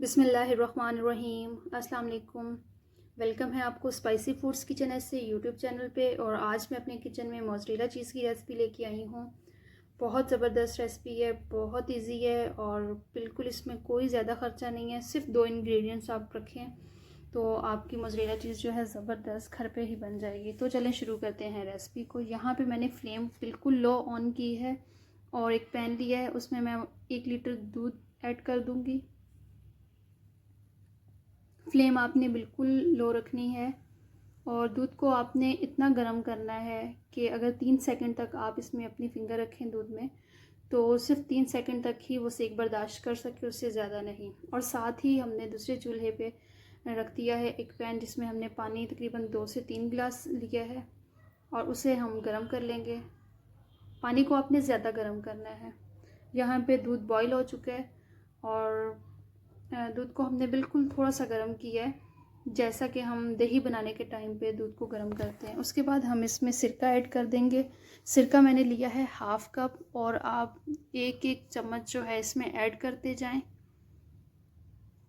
बिस्मिल्लाहिर्रहमानिर्रहीम। अस्सलाम वालेकुम। वेलकम है आपको स्पाइसी फूड्स किचन से यूट्यूब चैनल पे। और आज मैं अपने किचन में मोज़रेला चीज़ की रेसिपी लेके आई हूँ। बहुत ज़बरदस्त रेसिपी है, बहुत इजी है और बिल्कुल इसमें कोई ज़्यादा ख़र्चा नहीं है। सिर्फ 2 इंग्रेडिएंट्स आप रखें तो आपकी मोज़रेला चीज़ जो है ज़बरदस्त घर पे ही बन जाएगी। तो चलें शुरू करते हैं रेसिपी को। यहाँ पे मैंने फ्लेम बिल्कुल लो ऑन की है और एक पैन लिया है, उसमें मैं 1 लीटर दूध ऐड कर दूँगी। फ्लेम आपने बिल्कुल लो रखनी है और दूध को आपने इतना गर्म करना है कि अगर 3 सेकंड तक आप इसमें अपनी फिंगर रखें दूध में तो सिर्फ 3 सेकंड तक ही वो सेक बर्दाश्त कर सके, उससे ज़्यादा नहीं। और साथ ही हमने दूसरे चूल्हे पे रख दिया है एक पैन जिसमें हमने पानी तकरीबन 2 से 3 गिलास लिया है और उसे हम गर्म कर लेंगे। पानी को आपने ज़्यादा गर्म करना है। यहाँ पे दूध बॉईल हो चुका है और दूध को हमने बिल्कुल थोड़ा सा गर्म किया है, जैसा कि हम दही बनाने के टाइम पे दूध को गर्म करते हैं। उसके बाद हम इसमें सिरका ऐड कर देंगे। सिरका मैंने लिया है 1/2 कप और आप एक एक चम्मच जो है इसमें ऐड करते जाएं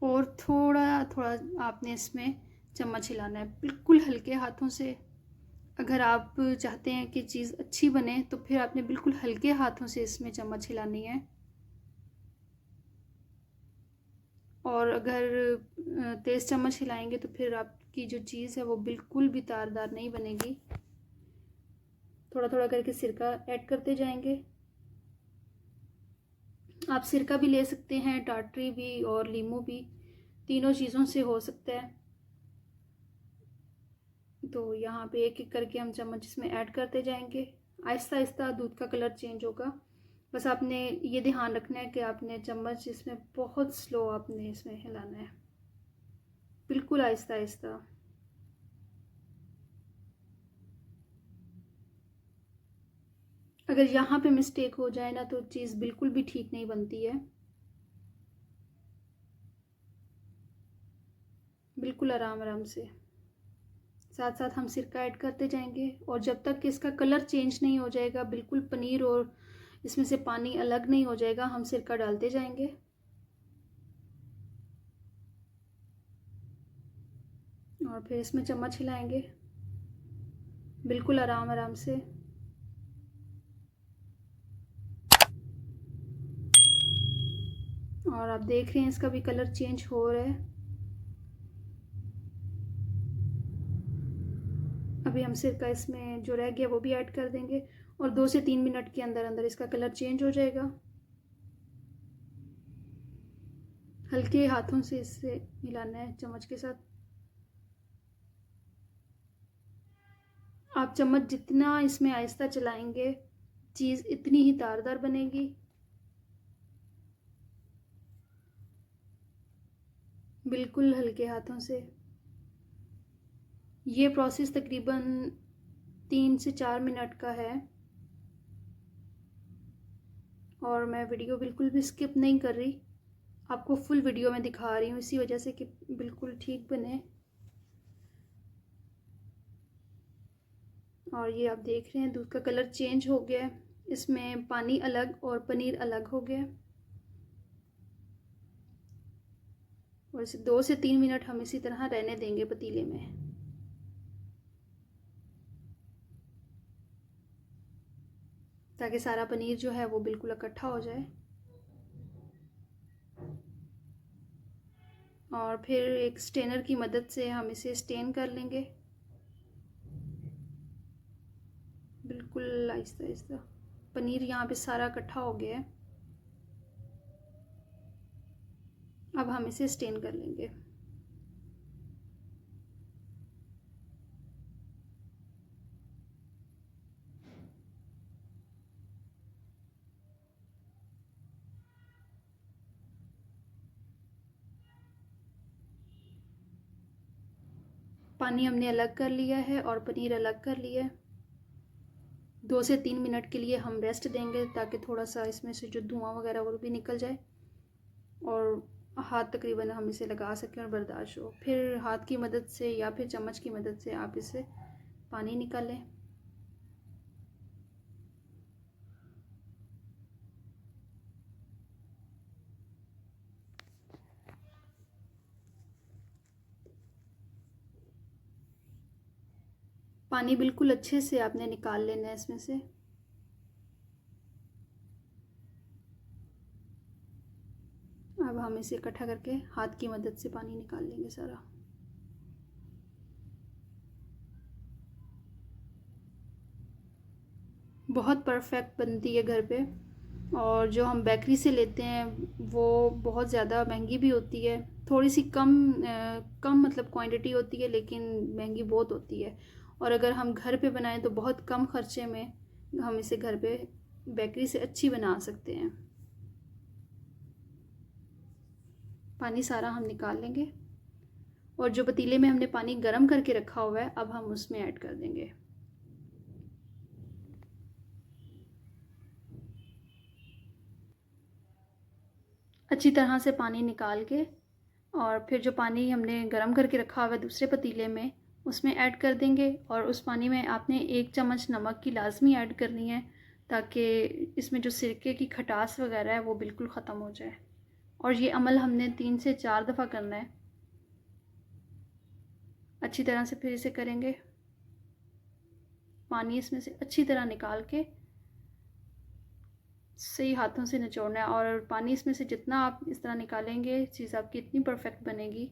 और थोड़ा थोड़ा आपने इसमें चम्मच हिलाना है, बिल्कुल हल्के हाथों से। अगर आप चाहते हैं कि चीज़ अच्छी बने तो फिर आपने बिल्कुल हल्के हाथों से इसमें चम्मच हिलानी है। और अगर तेज़ चम्मच हिलाएंगे तो फिर आपकी जो चीज़ है वो बिल्कुल भी तारदार नहीं बनेगी। थोड़ा थोड़ा करके सिरका ऐड करते जाएंगे। आप सिरका भी ले सकते हैं, टाटरी भी और लीमू भी, तीनों चीज़ों से हो सकता है। तो यहाँ पे एक एक करके हम चम्मच इसमें ऐड करते जाएंगे। आहिस्ता आहिस्ता दूध का कलर चेंज होगा। बस आपने ये ध्यान रखना है कि आपने चम्मच इसमें बहुत स्लो आपने इसमें हिलाना है, बिल्कुल आहिस्ता आहिस्ता। अगर यहाँ पे मिस्टेक हो जाए ना तो चीज़ बिल्कुल भी ठीक नहीं बनती है। बिल्कुल आराम आराम से, साथ साथ हम सिरका ऐड करते जाएंगे और जब तक कि इसका कलर चेंज नहीं हो जाएगा, बिल्कुल पनीर और इसमें से पानी अलग नहीं हो जाएगा, हम सिरका डालते जाएंगे। और फिर इसमें चम्मच हिलाएंगे बिल्कुल आराम आराम से। और आप देख रहे हैं इसका भी कलर चेंज हो रहा है। अभी हम सिरका इसमें जो रह गया वो भी ऐड कर देंगे और 2 से 3 मिनट के अंदर अंदर इसका कलर चेंज हो जाएगा। हल्के हाथों से इससे हिलाना है चम्मच के साथ। आप चम्मच जितना इसमें आहिस्ता चलाएंगे चीज़ इतनी ही तारदार बनेगी। बिल्कुल हल्के हाथों से। ये प्रोसेस तकरीबन 3 से 4 मिनट का है और मैं वीडियो बिल्कुल भी स्किप नहीं कर रही, आपको फुल वीडियो में दिखा रही हूँ इसी वजह से कि बिल्कुल ठीक बने। और ये आप देख रहे हैं दूध का कलर चेंज हो गया है, इसमें पानी अलग और पनीर अलग हो गया। और इसे 2 से 3 मिनट हम इसी तरह रहने देंगे पतीले में, ताकि सारा पनीर जो है वो बिल्कुल इकट्ठा हो जाए। और फिर एक स्टेनर की मदद से हम इसे स्टेन कर लेंगे बिल्कुल आहिस्ता आहिस्ता। पनीर यहाँ पे सारा इकट्ठा हो गया है, अब हम इसे स्टेन कर लेंगे। पानी हमने अलग कर लिया है और पनीर अलग कर लिया है। 2 से 3 मिनट के लिए हम रेस्ट देंगे ताकि थोड़ा सा इसमें से जो धुआं वगैरह वो भी निकल जाए और हाथ तकरीबन हम इसे लगा सकें और बर्दाश्त हो। फिर हाथ की मदद से या फिर चम्मच की मदद से आप इसे पानी निकालें। पानी बिल्कुल अच्छे से आपने निकाल लेना है इसमें से। अब हम इसे इकट्ठा करके हाथ की मदद से पानी निकाल लेंगे सारा। बहुत परफेक्ट बनती है घर पे। और जो हम बेकरी से लेते हैं वो बहुत ज़्यादा महंगी भी होती है। थोड़ी सी कम मतलब क्वांटिटी होती है, लेकिन महंगी बहुत होती है। और अगर हम घर पे बनाएं तो बहुत कम खर्चे में हम इसे घर पे बेकरी से अच्छी बना सकते हैं। पानी सारा हम निकाल लेंगे और जो पतीले में हमने पानी गर्म करके रखा हुआ है अब हम उसमें ऐड कर देंगे। अच्छी तरह से पानी निकाल के और फिर जो पानी हमने गर्म करके रखा हुआ है दूसरे पतीले में उसमें ऐड कर देंगे। और उस पानी में आपने 1 चम्मच नमक की लाजमी ऐड करनी है, ताकि इसमें जो सिरके की खटास वगैरह है वो बिल्कुल ख़त्म हो जाए। और ये अमल हमने 3 से 4 दफ़ा करना है। अच्छी तरह से फिर इसे करेंगे। पानी इसमें से अच्छी तरह निकाल के सही हाथों से निचोड़ना है। और पानी इसमें से जितना आप इस तरह निकालेंगे चीज़ आपकी इतनी परफेक्ट बनेगी।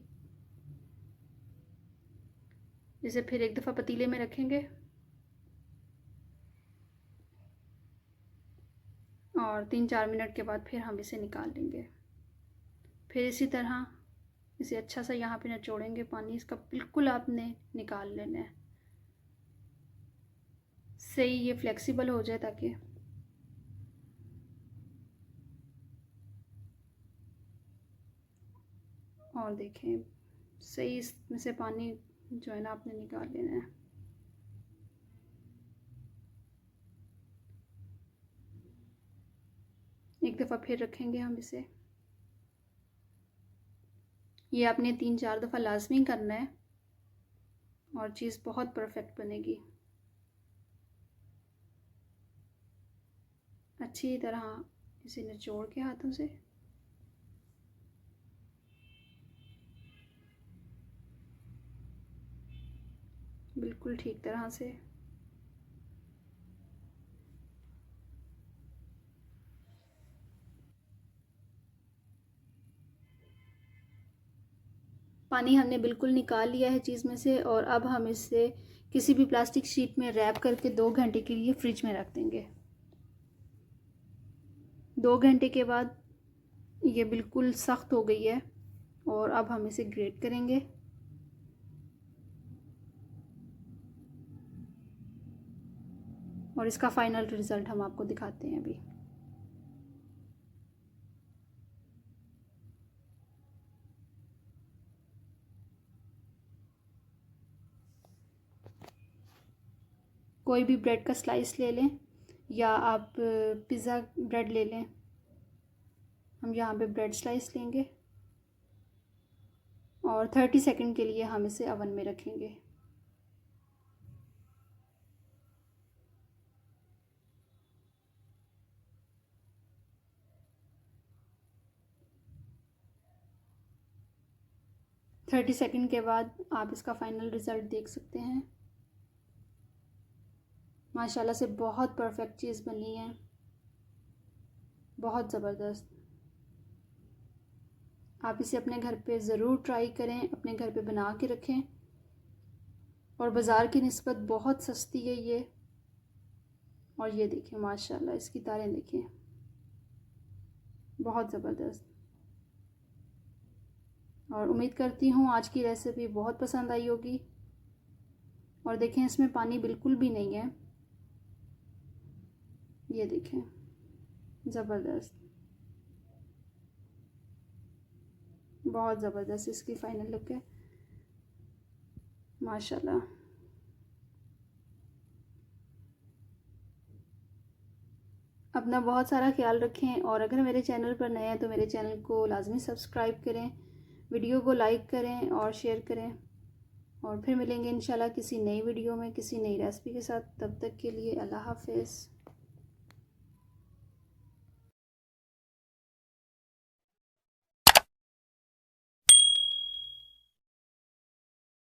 इसे फिर एक दफ़ा पतीले में रखेंगे और 3-4 मिनट के बाद फिर हम इसे निकाल लेंगे। फिर इसी तरह इसे अच्छा सा यहाँ पे निचोड़ेंगे। पानी इसका बिल्कुल आपने निकाल लेना है, सही ये फ्लेक्सिबल हो जाए ताकि। और देखें सही इसमें से पानी जो है ना आपने निकाल लेना है। एक दफ़ा फिर रखेंगे हम इसे। ये आपने 3-4 दफ़ा लाजमी करना है और चीज़ बहुत परफेक्ट बनेगी। अच्छी तरह इसे निचोड़ के हाथों से बिल्कुल ठीक तरह से। पानी हमने बिल्कुल निकाल लिया है चीज़ में से और अब हम इसे किसी भी प्लास्टिक शीट में रैप करके 2 घंटे के लिए फ्रिज में रख देंगे। 2 घंटे के बाद ये बिल्कुल सख्त हो गई है और अब हम इसे ग्रेट करेंगे। और इसका फाइनल रिज़ल्ट हम आपको दिखाते हैं अभी। कोई भी ब्रेड का स्लाइस ले लें या आप पिज़्ज़ा ब्रेड ले लें। हम यहाँ पे ब्रेड स्लाइस लेंगे और 30 सेकंड के लिए हम इसे अवन में रखेंगे। थर्टी सेकंड के बाद आप इसका फ़ाइनल रिज़ल्ट देख सकते हैं। माशाल्लाह से बहुत परफेक्ट चीज़ बनी है, बहुत ज़बरदस्त। आप इसे अपने घर पे ज़रूर ट्राई करें, अपने घर पे बना के रखें। और बाज़ार की निस्बत बहुत सस्ती है ये। और ये देखिए माशाल्लाह इसकी तारें देखिए, बहुत ज़बरदस्त। और उम्मीद करती हूँ आज की रेसिपी बहुत पसंद आई होगी। और देखें इसमें पानी बिल्कुल भी नहीं है, ये देखें ज़बरदस्त, बहुत ज़बरदस्त इसकी फ़ाइनल लुक है माशाल्लाह। अपना बहुत सारा ख्याल रखें और अगर मेरे चैनल पर नए हैं तो मेरे चैनल को लाजमी सब्सक्राइब करें, वीडियो को लाइक करें और शेयर करें। और फिर मिलेंगे इंशाल्लाह किसी नई वीडियो में किसी नई रेसिपी के साथ। तब तक के लिए अल्लाह हाफ़िज़।